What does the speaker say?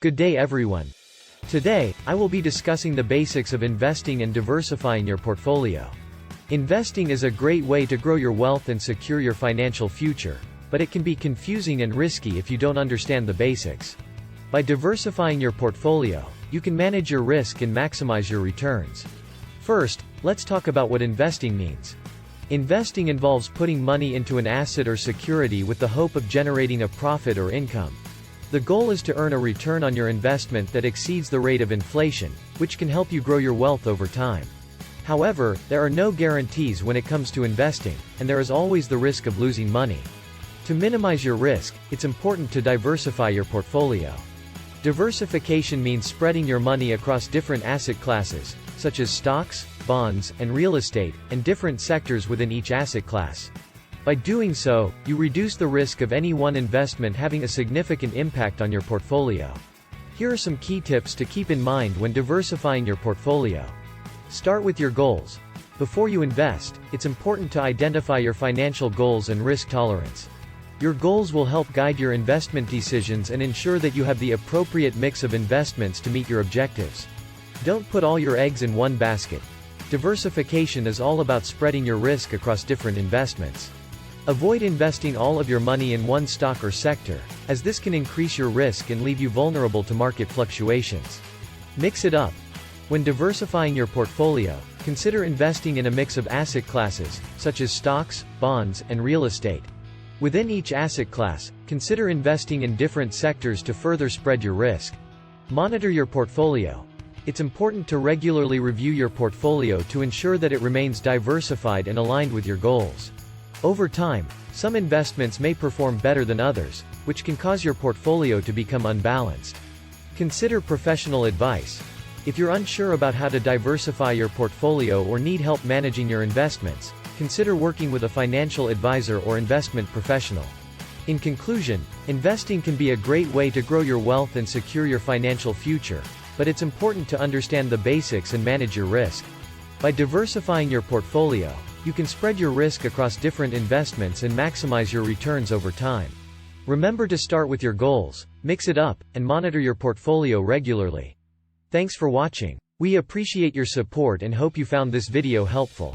Good day everyone. Today, I will be discussing the basics of investing and diversifying your portfolio. Investing is a great way to grow your wealth and secure your financial future, but it can be confusing and risky if you don't understand the basics. By diversifying your portfolio, you can manage your risk and maximize your returns. First, let's talk about what investing means. Investing involves putting money into an asset or security with the hope of generating a profit or income. The goal is to earn a return on your investment that exceeds the rate of inflation, which can help you grow your wealth over time. However, there are no guarantees when it comes to investing, and there is always the risk of losing money. To minimize your risk, it's important to diversify your portfolio. Diversification means spreading your money across different asset classes, such as stocks, bonds, and real estate, and different sectors within each asset class. By doing so, you reduce the risk of any one investment having a significant impact on your portfolio. Here are some key tips to keep in mind when diversifying your portfolio. Start with your goals. Before you invest, it's important to identify your financial goals and risk tolerance. Your goals will help guide your investment decisions and ensure that you have the appropriate mix of investments to meet your objectives. Don't put all your eggs in one basket. Diversification is all about spreading your risk across different investments. Avoid investing all of your money in one stock or sector, as this can increase your risk and leave you vulnerable to market fluctuations. Mix it up. When diversifying your portfolio, consider investing in a mix of asset classes, such as stocks, bonds, and real estate. Within each asset class, consider investing in different sectors to further spread your risk. Monitor your portfolio. It's important to regularly review your portfolio to ensure that it remains diversified and aligned with your goals. Over time, some investments may perform better than others, which can cause your portfolio to become unbalanced. Consider professional advice. If you're unsure about how to diversify your portfolio or need help managing your investments, consider working with a financial advisor or investment professional. In conclusion, investing can be a great way to grow your wealth and secure your financial future, but it's important to understand the basics and manage your risk. By diversifying your portfolio, you can spread your risk across different investments and maximize your returns over time. Remember to start with your goals, mix it up, and monitor your portfolio regularly. Thanks for watching. We appreciate your support and hope you found this video helpful.